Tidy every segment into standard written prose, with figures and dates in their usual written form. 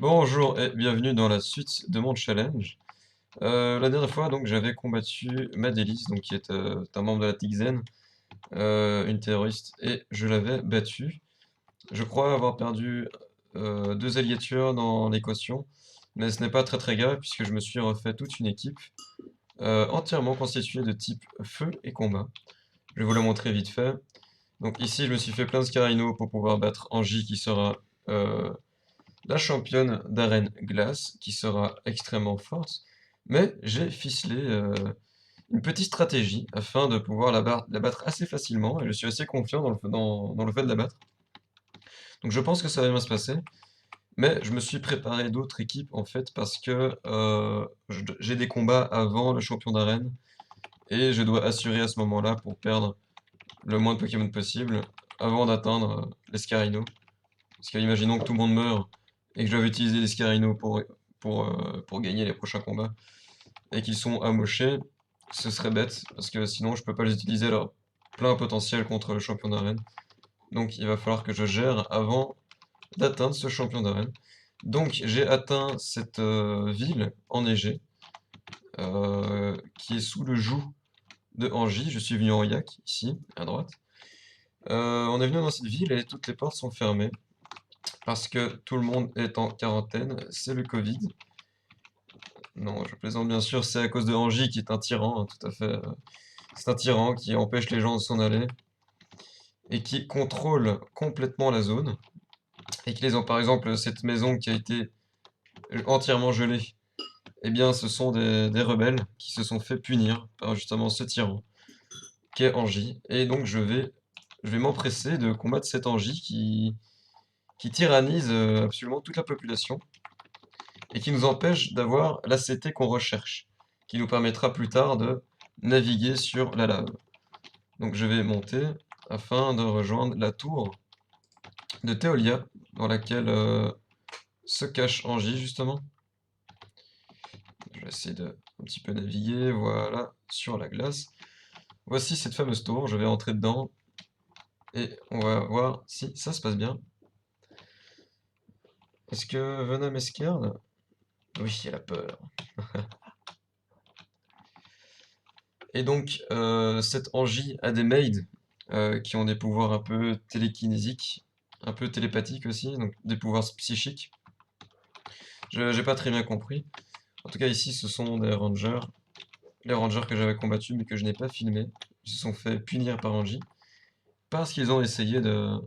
Bonjour et bienvenue dans la suite de mon challenge. La dernière fois, donc, j'avais combattu Madelis, donc, qui est un membre de la Tixen, une terroriste, et je l'avais battue. Je crois avoir perdu deux alliés tueurs dans l'équation, mais ce n'est pas très très grave puisque je me suis refait toute une équipe entièrement constituée de type feu et combat. Je vais vous la montrer vite fait. Donc ici, je me suis fait plein de Scarino pour pouvoir battre Angie qui sera euh, la championne d'arène glace, qui sera extrêmement forte, mais j'ai ficelé une petite stratégie afin de pouvoir la battre assez facilement, et je suis assez confiant dans le fait de la battre. Donc je pense que ça va bien se passer, mais je me suis préparé d'autres équipes en fait parce que j'ai des combats avant le champion d'arène, et je dois assurer à ce moment-là pour perdre le moins de Pokémon possible avant d'atteindre l'Escarino. Parce que imaginons que tout le monde meurt et que je dois utiliser les Scarino pour gagner les prochains combats et qu'ils sont amochés, ce serait bête parce que sinon je peux pas les utiliser à leur plein potentiel contre le champion d'arène. Donc il va falloir que je gère avant d'atteindre ce champion d'arène. Donc j'ai atteint cette ville enneigée qui est sous le joug de Angie. Je suis venu en yak ici à droite. On est venu dans cette ville et toutes les portes sont fermées parce que tout le monde est en quarantaine, c'est le Covid. Non, je plaisante bien sûr, c'est à cause de Angie qui est un tyran, hein, tout à fait. C'est un tyran qui empêche les gens de s'en aller et qui contrôle complètement la zone. Et qui les ont, par exemple, cette maison qui a été entièrement gelée, eh bien, ce sont des rebelles qui se sont fait punir par justement ce tyran, qui est Angie. Et donc, je vais m'empresser de combattre cet Angie qui tyrannise absolument toute la population et qui nous empêche d'avoir l'ACT qu'on recherche, qui nous permettra plus tard de naviguer sur la lave. Donc je vais monter afin de rejoindre la tour de Théolia, dans laquelle se cache Angie justement. Je vais essayer de un petit peu naviguer, voilà, sur la glace. Voici cette fameuse tour, je vais entrer dedans et on va voir si ça se passe bien. Est-ce que Venom est scared? Oui, elle a peur. Et donc, cette Angie a des maids qui ont des pouvoirs un peu télékinésiques, un peu télépathiques aussi, donc des pouvoirs psychiques. J'ai pas très bien compris. En tout cas, ici, ce sont des rangers. Les rangers que j'avais combattus mais que je n'ai pas filmés. Ils se sont fait punir par Angie parce qu'ils ont essayé de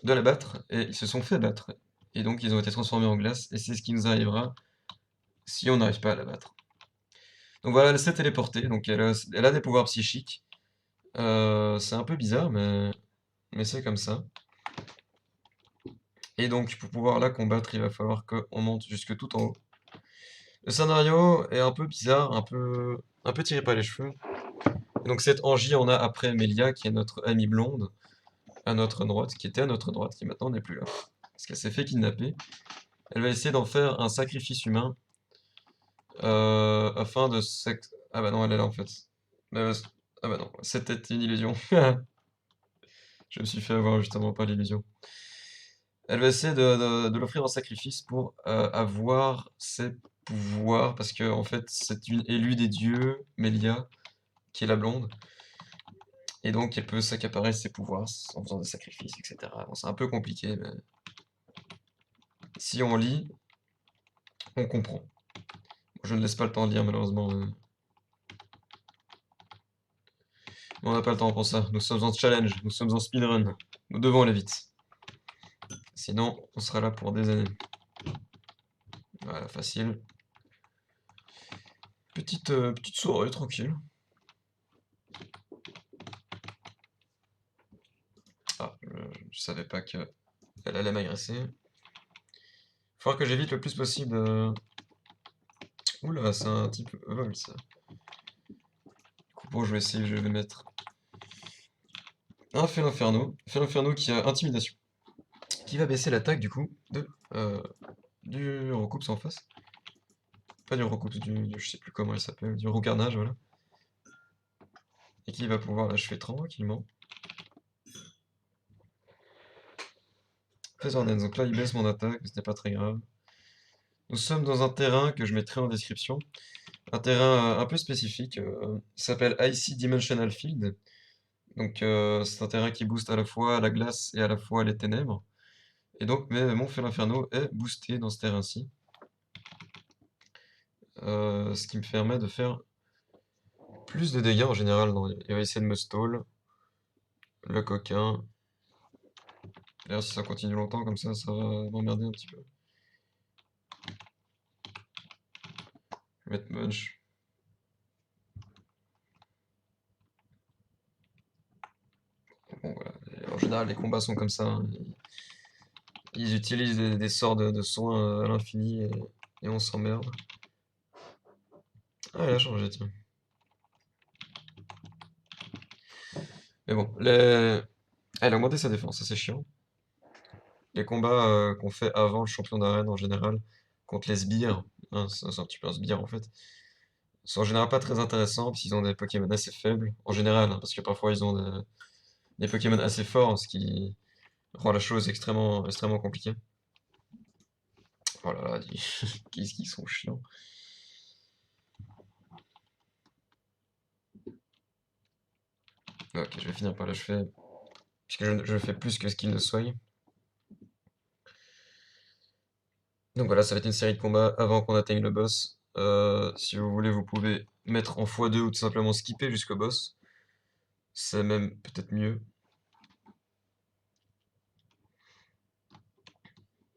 la battre et ils se sont fait battre. Et donc, ils ont été transformés en glace et c'est ce qui nous arrivera si on n'arrive pas à la battre. Donc voilà, elle s'est téléportée, donc elle a des pouvoirs psychiques. C'est un peu bizarre, mais c'est comme ça. Et donc, pour pouvoir la combattre, il va falloir qu'on monte jusque tout en haut. Le scénario est un peu bizarre, un peu tiré par les cheveux. Et donc, cette Angie, on a après Melia, qui est notre amie blonde, à notre droite, qui était à notre droite, qui maintenant n'est plus là. Parce qu'elle s'est fait kidnapper. Elle va essayer d'en faire un sacrifice humain, afin de... Ah bah non, elle est là en fait. Mais, ah bah non, c'était une illusion. Je me suis fait avoir justement par l'illusion. Elle va essayer de l'offrir en sacrifice pour avoir ses pouvoirs, parce que en fait c'est une élue des dieux, Melia, qui est la blonde, et donc elle peut s'accaparer ses pouvoirs en faisant des sacrifices, etc. Bon, c'est un peu compliqué, mais si on lit, on comprend. Je ne laisse pas le temps de lire malheureusement, mais on n'a pas le temps pour ça. Nous sommes en challenge, nous sommes en speedrun, nous devons aller vite. Sinon, on sera là pour des années. Voilà, facile. Petite soirée tranquille. Ah, je savais pas qu'elle allait m'agresser. Faut que j'évite le plus possible. Oula, c'est un type vol ça. Du coup, bon, je vais essayer, je vais mettre un Fel Inferno. Fel Inferno qui a intimidation. Qui va baisser l'attaque du coup du Recoups en face. Pas du Recoups, je sais plus comment elle s'appelle, du Roucarnage, voilà. Et qui va pouvoir l'achever tranquillement. Featherlands. Donc là, il baisse mon attaque, mais ce n'est pas très grave. Nous sommes dans un terrain que je mettrai en description. Un terrain un peu spécifique. S'appelle Icy Dimensional Field. Donc c'est un terrain qui booste à la fois la glace et à la fois les ténèbres. Et donc mon Feu Inferno est boosté dans ce terrain-ci. Ce qui me permet de faire plus de dégâts en général. Il va essayer de me stall. Le coquin. D'ailleurs, si ça continue longtemps comme ça va m'emmerder un petit peu. Je vais mettre Munch. Bon, voilà. En général, les combats sont comme ça, hein. Ils utilisent des sorts de soins à l'infini et on s'emmerde. Ah, elle a changé, tiens. Mais bon, elle a augmenté sa défense, ça c'est chiant. Les combats qu'on fait avant le champion d'arène en général, contre les sbires, hein, c'est un petit peu un sbire en fait, sont en général pas très intéressants parce qu'ils ont des Pokémon assez faibles, en général, hein, parce que parfois ils ont des Pokémon assez forts, ce qui rend la chose extrêmement compliquée. Oh là là, qu'est-ce qu'ils sont chiants. Ok, je vais finir par l'achever, puisque je fais plus que ce qu'il ne soit. Donc voilà, ça va être une série de combats avant qu'on atteigne le boss. Si vous voulez, vous pouvez mettre en x2 ou tout simplement skipper jusqu'au boss. C'est même peut-être mieux.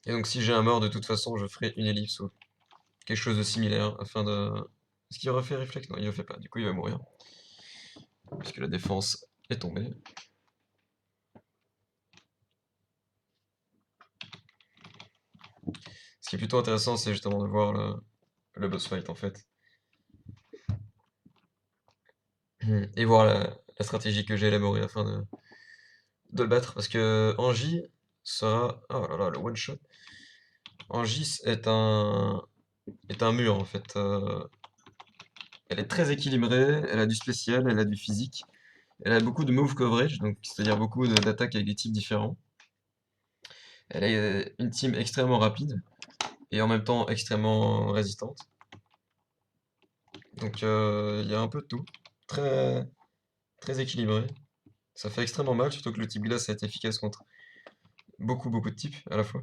Et donc si j'ai un mort, de toute façon, je ferai une ellipse ou quelque chose de similaire afin de... Est-ce qu'il refait réflexe? Non, il ne le fait pas. Du coup, il va mourir. Puisque la défense est tombée. Ce qui est plutôt intéressant, c'est justement de voir le boss fight en fait. Et voir la stratégie que j'ai élaborée afin de le battre. Parce que Angie sera... Oh là là, le one shot. Angie est un mur en fait. Elle est très équilibrée, elle a du spécial, elle a du physique. Elle a beaucoup de move coverage, donc c'est-à-dire beaucoup d'attaques avec des types différents. Elle a une team extrêmement rapide et en même temps extrêmement résistante. Donc il y a un peu de tout. Très, très équilibré. Ça fait extrêmement mal, surtout que le type glace est efficace contre beaucoup de types à la fois.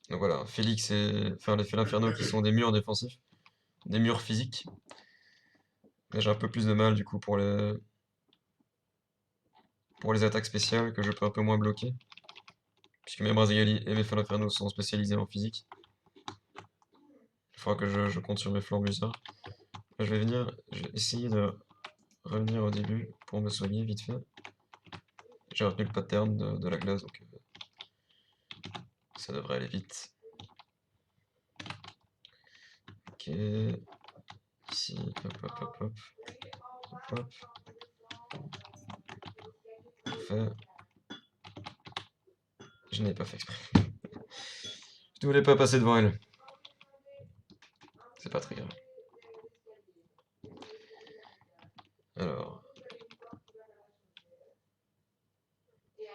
Donc voilà, Félix et enfin les Félins qui sont des murs défensifs, des murs physiques. Mais j'ai un peu plus de mal du coup pour les attaques spéciales que je peux un peu moins bloquer. Puisque mes Brazigali et mes Falaferno sont spécialisés en physique. Il faudra que je compte sur mes Flambusards. Je vais essayer de revenir au début pour me soigner vite fait. J'ai retenu le pattern de la glace, donc ça devrait aller vite. Ok. Ici, hop. Parfait. Je n'ai pas fait exprès. Je ne voulais pas passer devant elle. C'est pas très grave. Alors.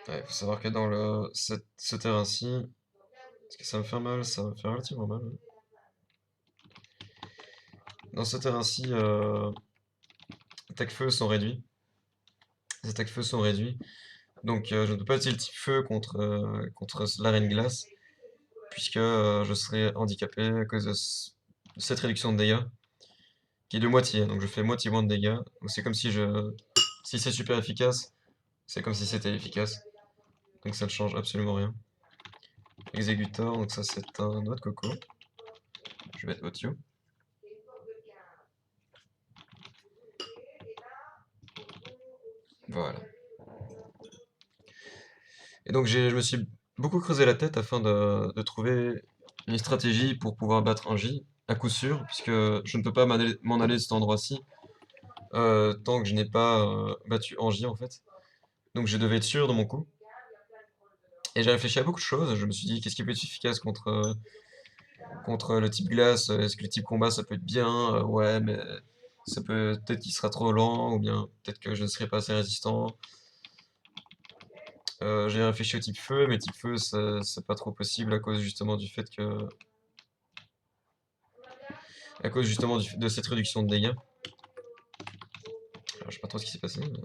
Il faut savoir que dans ce terrain-ci, est-ce que ça me fait mal? Ça me fait relativement mal. Ouais. Dans ce terrain-ci, attaques feu sont réduits. Les attaques feu sont réduits. Donc je ne peux pas utiliser le type feu contre l'arène glace, puisque je serai handicapé à cause de cette réduction de dégâts, qui est de moitié, donc je fais moitié moins de dégâts. Donc c'est comme si c'est super efficace, c'est comme si c'était efficace. Donc ça ne change absolument rien. Exécuteur, donc ça c'est un noix de coco. Je vais mettre Otio. Voilà. Et donc je me suis beaucoup creusé la tête afin de trouver une stratégie pour pouvoir battre un J, à coup sûr, puisque je ne peux pas m'en aller de cet endroit-ci tant que je n'ai pas battu Angie en fait. Donc je devais être sûr de mon coup. Et j'ai réfléchi à beaucoup de choses. Je me suis dit, qu'est-ce qui peut être efficace contre le type glace? Est-ce que le type combat ça peut être bien? Ouais, mais ça peut-être qu'il sera trop lent, ou bien peut-être que je ne serai pas assez résistant. J'ai réfléchi au type feu, mais type feu, c'est pas trop possible à cause justement du fait que... À cause justement de cette réduction de dégâts. Alors, je sais pas trop ce qui s'est passé, mais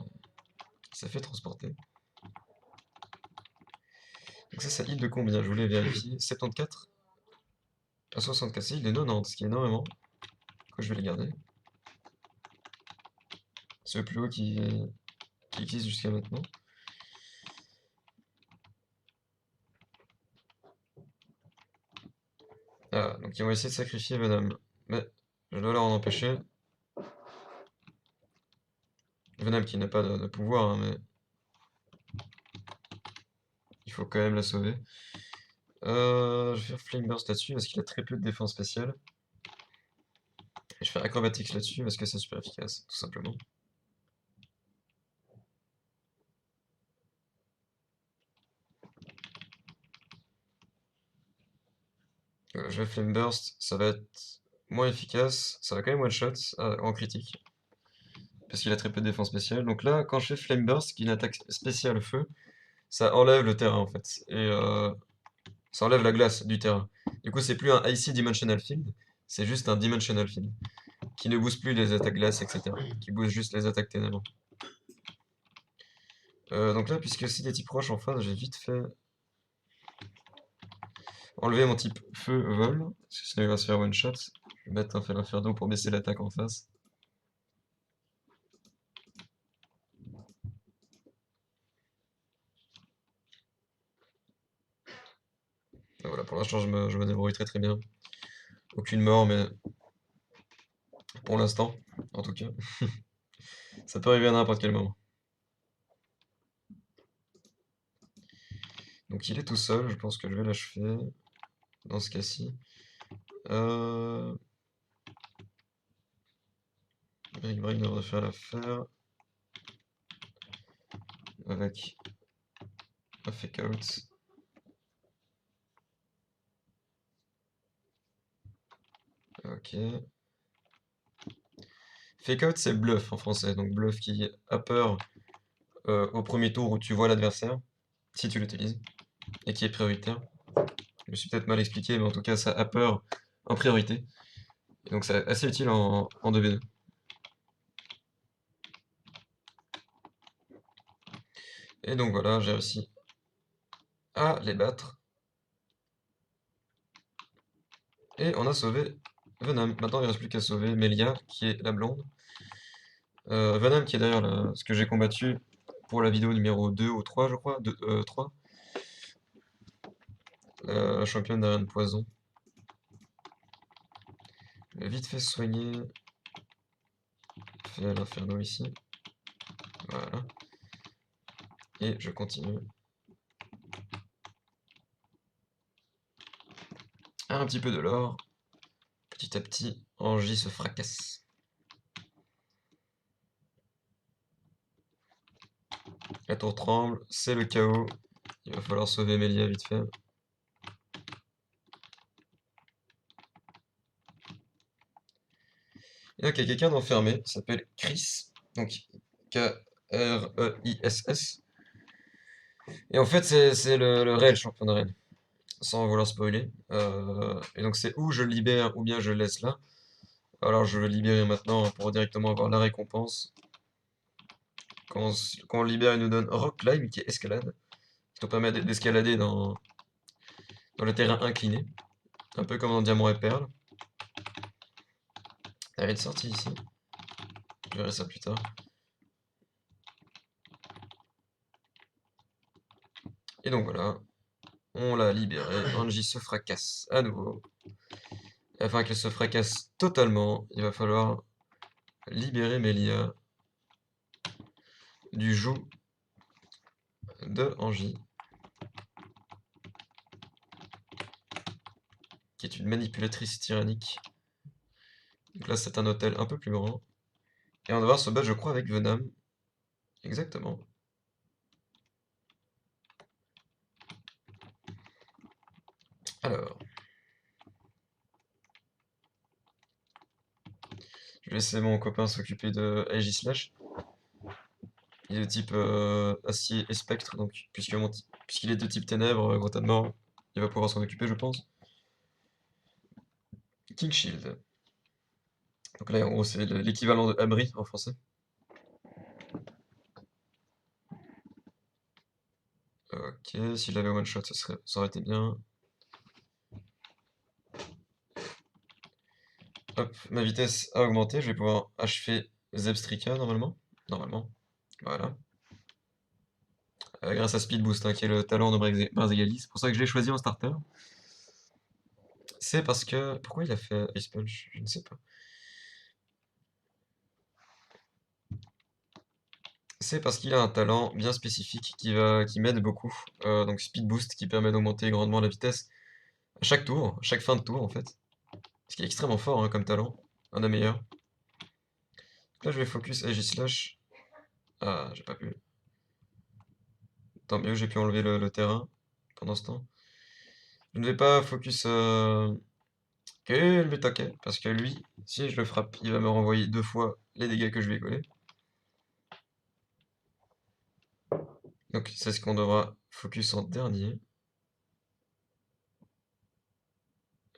ça fait transporter. Donc ça hit de combien? Je voulais vérifier. 74 à 64, c'est il est 90, ce qui est énormément. Que je vais les garder. C'est le plus haut qui existe jusqu'à maintenant. Ah, donc ils vont essayer de sacrifier Venom. Mais je dois leur en empêcher. Venom qui n'a pas de pouvoir, hein, mais il faut quand même la sauver. Je vais faire Flame Burst là-dessus parce qu'il a très peu de défense spéciale. Et je vais faire Acrobatics là-dessus parce que c'est super efficace, tout simplement. Je vais Flame Burst, ça va être moins efficace. Ça va quand même one-shot en critique. Parce qu'il a très peu de défense spéciale. Donc là, quand je fais Flame Burst, qui est une attaque spéciale feu, ça enlève le terrain en fait. Et ça enlève la glace du terrain. Du coup, c'est plus un Icy Dimensional Field, c'est juste un Dimensional Field. Qui ne booste plus les attaques glace, etc. Qui booste juste les attaques ténèbres. Donc là, puisque c'est des types proches en face, j'ai vite fait enlever mon type feu vol. Parce que sinon il va se faire one shot. Je vais mettre un fer inferno pour baisser l'attaque en face. Donc voilà, pour l'instant je me débrouille très très bien. Aucune mort, mais pour l'instant, en tout cas. Ça peut arriver à n'importe quel moment. Donc il est tout seul, je pense que je vais l'achever. Dans ce cas-ci. Brick Break devrait faire l'affaire. Avec un fake out. Ok. Fake out c'est bluff en français, donc bluff qui a peur au premier tour où tu vois l'adversaire, si tu l'utilises, et qui est prioritaire. Je me suis peut-être mal expliqué, mais en tout cas ça a peur en priorité. Et donc c'est assez utile en 2v2. Et donc voilà, j'ai réussi à les battre. Et on a sauvé Venom. Maintenant il ne reste plus qu'à sauver Melia, qui est la blonde. Venom qui est d'ailleurs ce que j'ai combattu pour la vidéo numéro 2 ou 3 je crois, 3. La championne d'arène poison. Je vais vite fait soigner. Fait l'inferno ici. Voilà. Et je continue. Un petit peu de l'or. Petit à petit, Angie se fracasse. La tour tremble, c'est le chaos. Il va falloir sauver Melia vite fait. Et donc il y a quelqu'un d'enfermé, qui s'appelle Chris. Donc K-R-E-I-S-S. Et en fait, c'est le réel champion d'arène. Sans vouloir spoiler. Et donc c'est ou je le libère ou bien je le laisse là. Alors je vais le libérer maintenant pour directement avoir la récompense. Quand on le libère, il nous donne Rock Climb qui est escalade. Qui nous permet d'escalader dans le terrain incliné. Un peu comme dans Diamant et Perle. Elle est sortie ici. Je verrai ça plus tard. Et donc voilà. On l'a libéré. Angie se fracasse à nouveau. Et afin qu'elle se fracasse totalement, il va falloir libérer Melia du joug de Angie. Qui est une manipulatrice tyrannique. Donc là, c'est un hôtel un peu plus grand. Et on va devoir se battre, je crois, avec Venom. Exactement. Alors. Je vais laisser mon copain s'occuper de Aegis Slash. Il est de type acier et spectre, donc puisqu'il est de type ténèbres, Grotte de mort, il va pouvoir s'en occuper, je pense. King Shield. Donc là, en gros, c'est l'équivalent de abri en français. Ok, si je l'avais one shot, ça aurait été bien. Hop, ma vitesse a augmenté, je vais pouvoir achever Zebstrika normalement. Normalement. Voilà. Grâce à Speed Boost, hein, qui est le talent de Brazzegali. C'est pour ça que je l'ai choisi en starter. C'est parce que... Pourquoi il a fait Ice Punch? Je ne sais pas. C'est parce qu'il a un talent bien spécifique qui m'aide beaucoup. Donc Speed Boost qui permet d'augmenter grandement la vitesse à chaque tour, à chaque fin de tour en fait. Ce qui est extrêmement fort hein, comme talent. Un des meilleurs. Donc là je vais focus Aegislash. Ah, j'ai pas pu. Tant mieux, j'ai pu enlever le terrain pendant ce temps. Je ne vais pas focus que le Butaket, parce que lui, si je le frappe, il va me renvoyer 2 fois les dégâts que je vais coller. Donc c'est ce qu'on devra focus en dernier.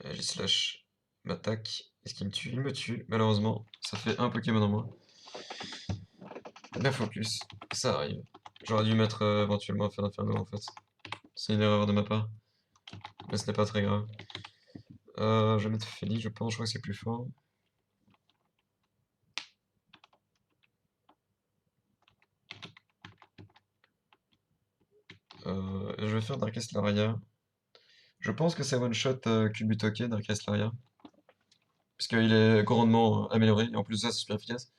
Aegislash m'attaque. Est-ce qu'il me tue? Il me tue, malheureusement. Ça fait un Pokémon en moins. Bien focus, ça arrive. J'aurais dû mettre éventuellement un Fer d'Inferno en fait. C'est une erreur de ma part. Mais ce n'est pas très grave. Je vais mettre Feli, je pense, je crois que c'est plus fort. Je vais faire Darkest Laria. Je pense que c'est one shot Kubutoke, Darkest Laria. Parce qu'il est grandement amélioré, et en plus de ça, c'est super efficace.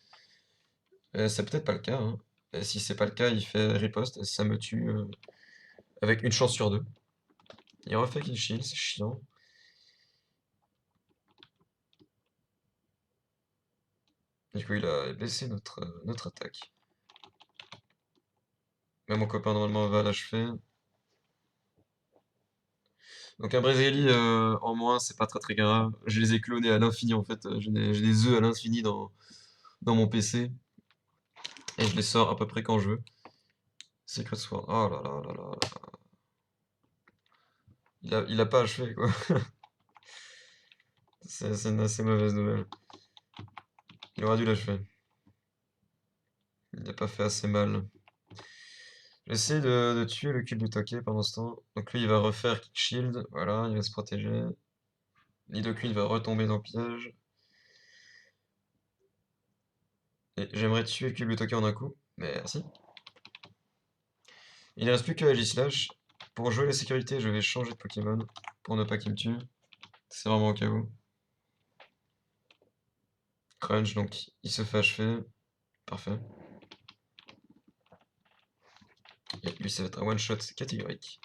C'est peut-être pas le cas, hein. Et si c'est pas le cas, il fait riposte, et ça me tue avec une chance sur 2. Il refait qu'il shield, c'est chiant. Du coup, il a blessé notre attaque. Mais mon copain, normalement, va l'achever. Donc un Brésil en moins, c'est pas très très grave. Je les ai clonés à l'infini en fait. J'ai des œufs à l'infini dans mon PC. Et je les sors à peu près quand je veux. Secret Sword. Oh là là là là là. Il a pas achevé quoi. C'est une assez mauvaise nouvelle. Il aurait dû l'achever. Il n'a pas fait assez mal. J'essaie de tuer le kill du Toké pendant ce temps. Donc lui il va refaire Kick Shield. Voilà, il va se protéger. Nidoqueen va retomber dans le piège. Et j'aimerais tuer le kill du Toké en un coup. Mais merci. Il ne reste plus que Aegislash. Pour jouer la sécurité, je vais changer de Pokémon pour ne pas qu'il me tue. C'est vraiment au cas où. Crunch, donc il se fait achever. Parfait. Et lui, ça va être un one-shot catégorique.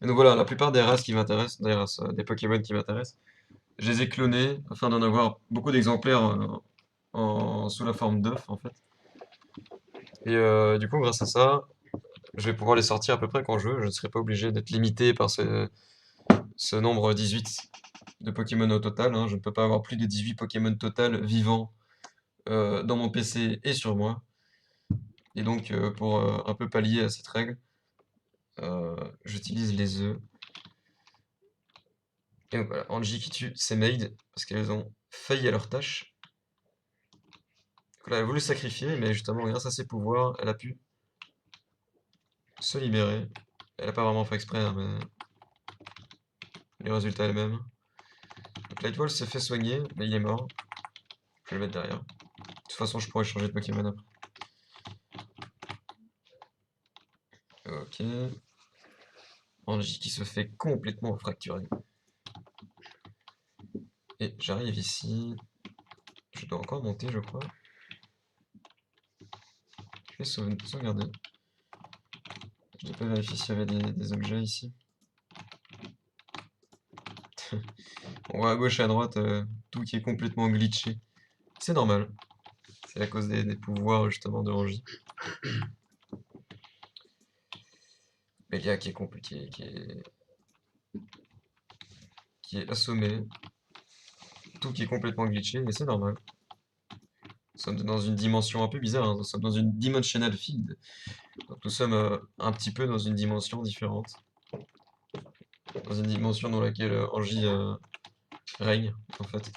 Et donc voilà, la plupart des races qui m'intéressent, des races, des Pokémon qui m'intéressent, je les ai clonés afin d'en avoir beaucoup d'exemplaires sous la forme d'œufs en fait. Et du coup, grâce à ça, je vais pouvoir les sortir à peu près quand je veux. Je ne serai pas obligé d'être limité par ce nombre 18 de Pokémon au total, hein. Je ne peux pas avoir plus de 18 Pokémon total vivants dans mon PC et sur moi. Et donc, pour un peu pallier à cette règle, j'utilise les œufs. Et donc voilà, Angie qui tue ses maids parce qu'elles ont failli à leur tâche. Donc là, elle a voulu sacrifier, mais justement, grâce à ses pouvoirs, elle a pu se libérer. Elle n'a pas vraiment fait exprès, hein, mais le résultat est le même. Donc Lightwall se fait soigner, mais il est mort. Je vais le mettre derrière. De toute façon, je pourrais changer de Pokémon après. Ok. Angie qui se fait complètement fracturer. Et j'arrive ici. Je dois encore monter, je crois. Je vais sauvegarder. Je n'ai pas vérifié s'il y avait des objets ici. On voit à gauche et à droite tout qui est complètement glitché. C'est normal. C'est à cause des pouvoirs justement de Angie. Melia qui est compliqué, qui est assommé. Tout qui est complètement glitché, mais c'est normal. sommes dans une dimension un peu bizarre, hein. Nous sommes dans une dimensional field. Donc nous sommes un petit peu dans une dimension différente. Dans une dimension dans laquelle Angie règne, en fait.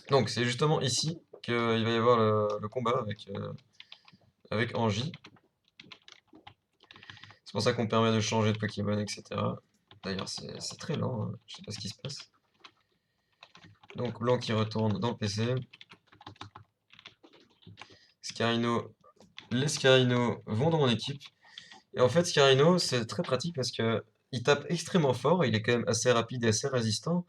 Donc c'est justement ici qu'il va y avoir le combat avec Angie. C'est pour ça qu'on permet de changer de Pokémon, etc. D'ailleurs c'est très lent, hein. Je sais pas ce qui se passe. Donc blanc qui retourne dans le PC. Scarino, les Scarino vont dans mon équipe. Et en fait Scarino c'est très pratique parce que il tape extrêmement fort, il est quand même assez rapide et assez résistant.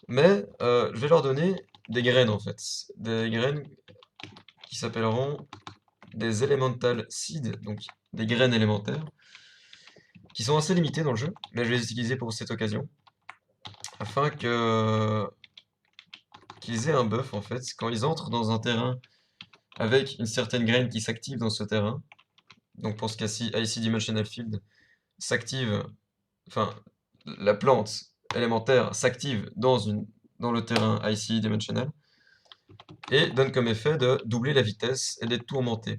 Mais je vais leur donner des graines en fait. Des graines qui s'appelleront des Elemental Seeds, donc des graines élémentaires, qui sont assez limitées dans le jeu, mais je vais les utiliser pour cette occasion, afin qu'ils aient un buff en fait. Quand ils entrent dans un terrain avec une certaine graine qui s'active dans ce terrain, donc pour ce cas-ci, Icy Dimensional Field s'active, enfin, la plante élémentaire s'active dans le terrain Icy Dimensional, et donne comme effet de doubler la vitesse et d'être tourmenté.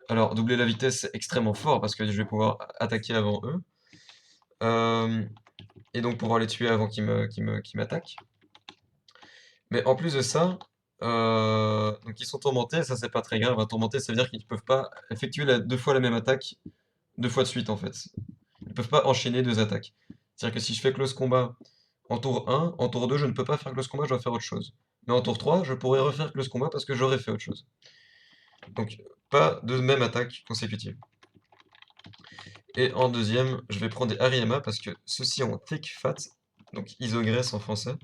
Alors, doubler la vitesse, c'est extrêmement fort parce que je vais pouvoir attaquer avant eux. Et donc pouvoir les tuer avant qu'ils m'attaquent. Mais en plus de ça, donc ils sont tourmentés, ça c'est pas très grave. Tourmentés, ça veut dire qu'ils ne peuvent pas effectuer deux fois la même attaque, deux fois de suite en fait. Ils ne peuvent pas enchaîner deux attaques. C'est-à-dire que si je fais close combat en tour 1, en tour 2, je ne peux pas faire close combat, je dois faire autre chose. Mais en tour 3, je pourrais refaire close combat parce que j'aurais fait autre chose. Donc pas de même attaque consécutive. Et en deuxième, je vais prendre des Hariyama parce que ceux-ci ont Thick Fat, donc isogresse en français,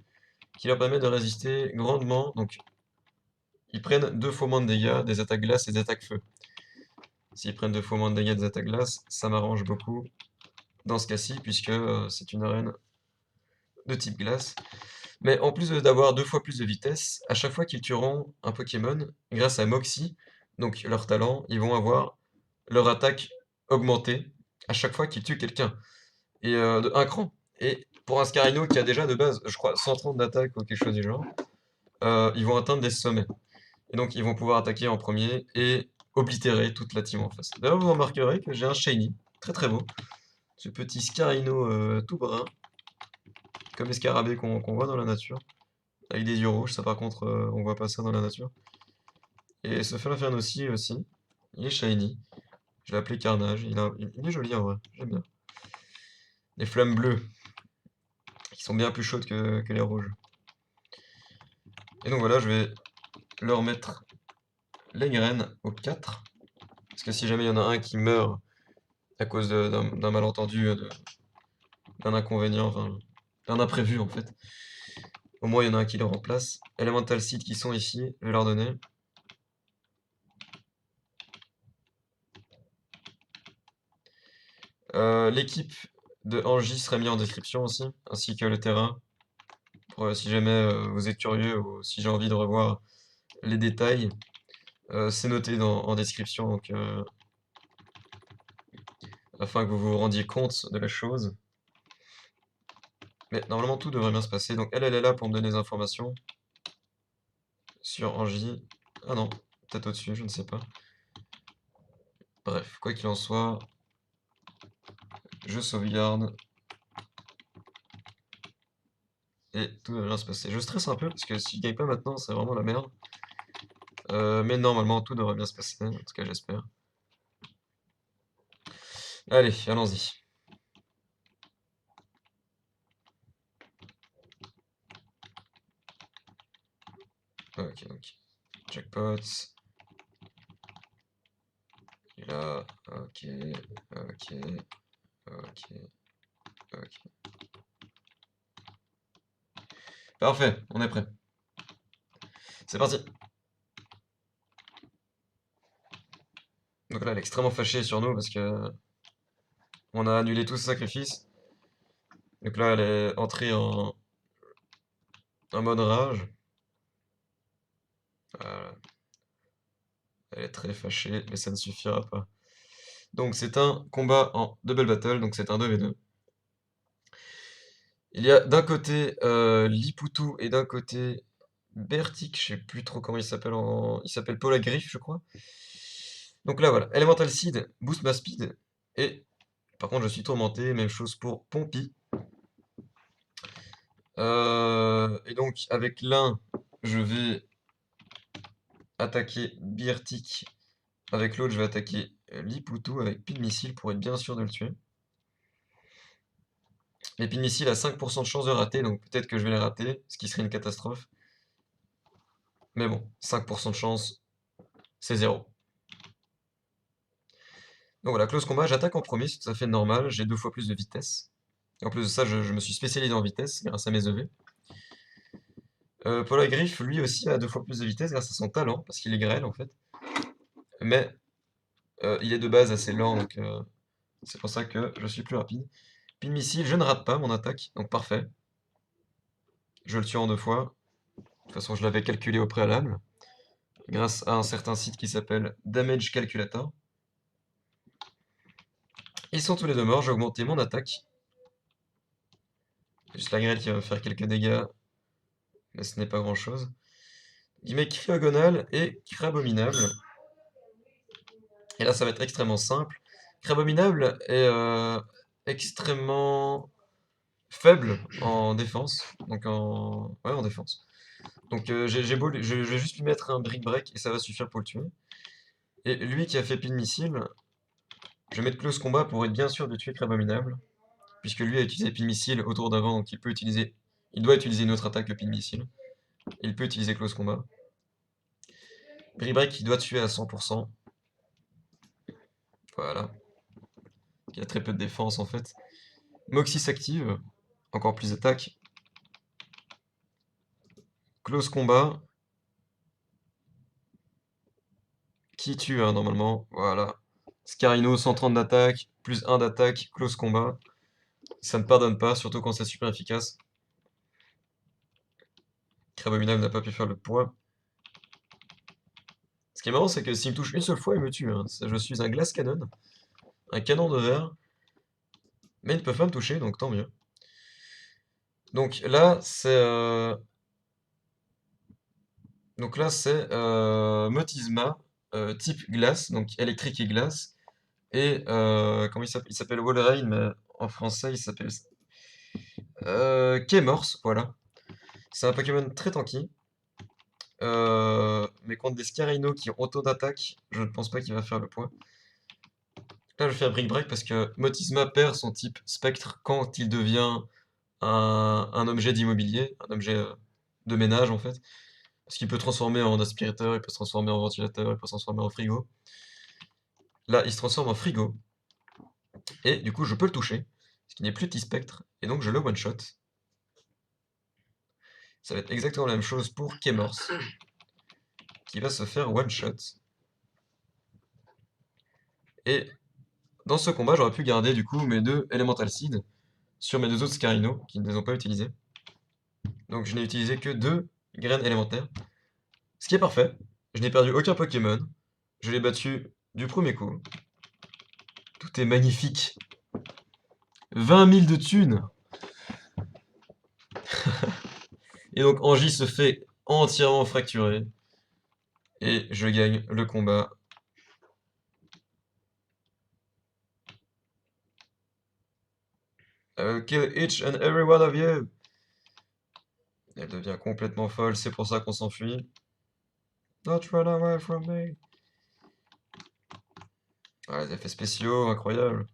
qui leur permet de résister grandement. Donc ils prennent 2 fois moins de dégâts des attaques glace et des attaques feu. S'ils prennent 2 fois moins de dégâts des attaques glace, ça m'arrange beaucoup dans ce cas-ci, puisque c'est une arène de type glace. Mais en plus d'avoir 2 fois plus de vitesse, à chaque fois qu'ils tueront un Pokémon, grâce à Moxie, donc leur talent, ils vont avoir leur attaque augmentée à chaque fois qu'ils tuent quelqu'un. Et de 1 cran. Et pour un Scarino qui a déjà de base, je crois, 130 d'attaque ou quelque chose du genre, ils vont atteindre des sommets. Et donc ils vont pouvoir attaquer en premier et oblitérer toute la team en face. D'ailleurs, vous remarquerez que j'ai un Shiny, très très beau. Ce petit Scarino tout brun, comme les scarabées qu'on voit dans la nature, avec des yeux rouges. Ça par contre, on voit pas ça dans la nature. Et ce Falaferno aussi, il est shiny. Je l'ai appelé Carnage. Il est joli en vrai, j'aime bien. Les flammes bleues, qui sont bien plus chaudes que les rouges. Et donc voilà, je vais leur mettre les graines au 4. Parce que si jamais il y en a un qui meurt à cause d'un malentendu, d'un inconvénient, enfin, d'un imprévu en fait, au moins il y en a un qui le remplace. Elemental Seed qui sont ici, je vais leur donner. L'équipe de Angie sera mise en description aussi, ainsi que le terrain. Pour, si jamais vous êtes curieux ou si j'ai envie de revoir les détails, c'est noté en description, donc, afin que vous vous rendiez compte de la chose. Mais normalement tout devrait bien se passer. Donc elle est là pour me donner des informations sur Angie. Ah non, peut-être au-dessus, je ne sais pas. Bref, quoi qu'il en soit, je sauvegarde. Et tout devrait bien se passer. Je stresse un peu parce que si je gagne pas maintenant, c'est vraiment la merde. Mais normalement tout devrait bien se passer, en tout cas j'espère. Allez, allons-y. Ok, donc jackpot. Et là, ok, ok, ok, ok. Parfait, on est prêt. C'est parti. Donc là, elle est extrêmement fâchée sur nous parce que on a annulé tout ce sacrifice. Donc là, elle est entrée en mode rage. Voilà. Elle est très fâchée, mais ça ne suffira pas. Donc c'est un combat en double battle, donc c'est un 2v2. Il y a d'un côté Liputu et d'un côté Bertik, je sais plus trop comment il s'appelle Il s'appelle Polagriff, je crois. Donc là voilà, Elemental Seed boost ma speed. Et par contre je suis tourmenté, même chose pour Pompi. Et donc avec l'un, je vais attaquer Bertik. Avec l'autre, je vais attaquer Liputu avec pile missile pour être bien sûr de le tuer. Mais pile missile a 5% de chance de rater, donc peut-être que je vais les rater, ce qui serait une catastrophe. Mais bon, 5% de chance, c'est 0. Donc voilà, close combat, j'attaque en premier, c'est tout à fait normal, j'ai 2 fois plus de vitesse. Et en plus de ça, je me suis spécialisé en vitesse grâce à mes EV. Polagriff, lui aussi, a 2 fois plus de vitesse grâce à son talent, parce qu'il est grêle en fait. Mais il est de base assez lent, donc c'est pour ça que je suis plus rapide. Pile missile, je ne rate pas mon attaque, donc parfait. Je le tue en 2 fois. De toute façon, je l'avais calculé au préalable, grâce à un certain site qui s'appelle Damage Calculator. Ils sont tous les deux morts, j'ai augmenté mon attaque. Juste la grêle qui va me faire quelques dégâts, mais ce n'est pas grand chose. Il met Cryogonal et Crabominable. Et là, ça va être extrêmement simple. Crabominable est extrêmement faible en défense. Donc ouais, en défense. Donc je vais juste lui mettre un Brick Break et ça va suffire pour le tuer. Et lui qui a fait pile missile, je vais mettre close combat pour être bien sûr de tuer Crabominable. Puisque lui a utilisé pile missile au tour d'avant, donc il doit utiliser une autre attaque que pile missile. Il peut utiliser close combat. Brick Break, il doit tuer à 100%. Voilà. Il y a très peu de défense en fait. Moxie s'active. Encore plus d'attaque. Close combat. Qui tue hein, normalement. Voilà. Scarino, 130 d'attaque, plus 1 d'attaque, close combat. Ça ne pardonne pas, surtout quand c'est super efficace. Crabominable n'a pas pu faire le poids. Ce qui est marrant, c'est que s'il me touche une seule fois, il me tue. Hein. Je suis un glace cannon. Un canon de verre. Mais ils ne peuvent pas me toucher, donc tant mieux. Donc là, c'est... Motisma, type glace, donc électrique et glace. Et comment il s'appelle? Il s'appelle Walrein, mais en français il s'appelle Kémorse, voilà. C'est un Pokémon très tanky. Mais contre des Scarino qui ont autant d'attaque, je ne pense pas qu'il va faire le point. Là, je fais un Brick Break parce que Motisma perd son type spectre quand il devient un objet d'immobilier, un objet de ménage en fait. Parce qu'il peut transformer en aspirateur, il peut se transformer en ventilateur, il peut se transformer en frigo. Là, il se transforme en frigo. Et du coup, je peux le toucher, ce qui n'est plus T-Spectre, et donc je le one-shot. Ça va être exactement la même chose pour Kémorse, qui va se faire one-shot. Et dans ce combat, j'aurais pu garder du coup mes 2 Elemental Seed sur mes 2 autres Scarino, qui ne les ont pas utilisés. Donc je n'ai utilisé que 2 graines élémentaires. Ce qui est parfait. Je n'ai perdu aucun Pokémon. Je l'ai battu du premier coup. Tout est magnifique. 20 000 de thunes. Et donc Angie se fait entièrement fracturer. Et je gagne le combat. I will kill each and every one of you. Elle devient complètement folle, c'est pour ça qu'on s'enfuit. Don't run away from me. Ah, les effets spéciaux, incroyable.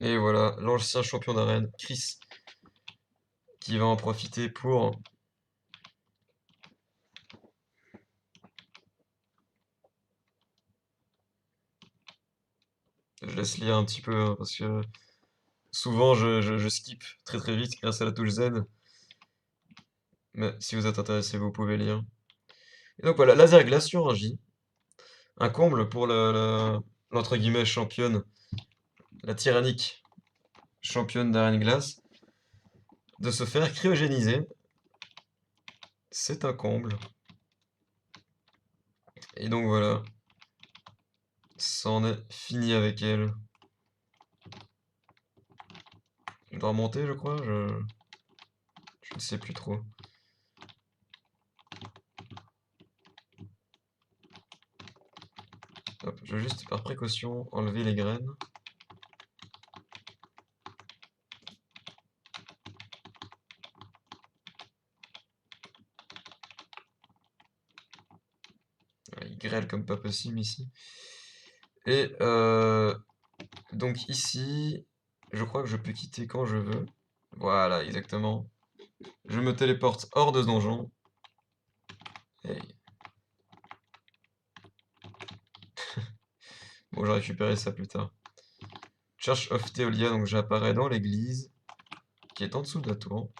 Et voilà, l'ancien champion d'arène, Chris, qui va en profiter pour... Je laisse lire un petit peu, hein, parce que souvent je skip très très vite grâce à la touche Z. Mais si vous êtes intéressé, vous pouvez lire. Et donc voilà, laser glace sur un J. Un comble pour l'entre guillemets championne, la tyrannique championne d'arène glace, de se faire cryogéniser. C'est un comble. Et donc voilà, c'en est fini avec elle. Je dois remonter, je crois, je ne sais plus trop. Hop, je vais juste par précaution enlever les graines. Ouais, il grêle comme pas possible ici. Et donc ici, je crois que je peux quitter quand je veux. Voilà, exactement. Je me téléporte hors de ce donjon. Et... Bon, je récupérerai ça plus tard. Church of Theolia, donc j'apparais dans l'église, qui est en dessous de la tour,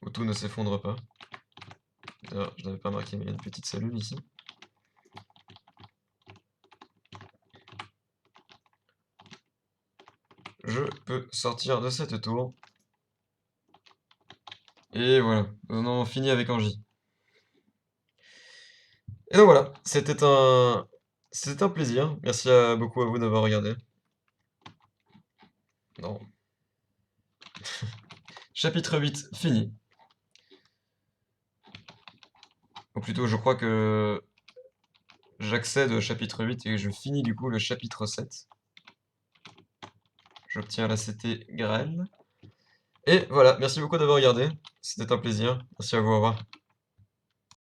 où tout ne s'effondre pas. D'ailleurs, je n'avais pas marqué, mais il y a une petite cellule ici. Je peux sortir de cette tour. Et voilà, nous en avons fini avec Angie. Et donc voilà, c'était un plaisir. Merci beaucoup à vous d'avoir regardé. Non. Chapitre 8 fini. Ou plutôt, je crois que j'accède au chapitre 8 et je finis du coup le chapitre 7. J'obtiens la CT Grêle. Et voilà, merci beaucoup d'avoir regardé. C'était un plaisir. Merci à vous, au revoir.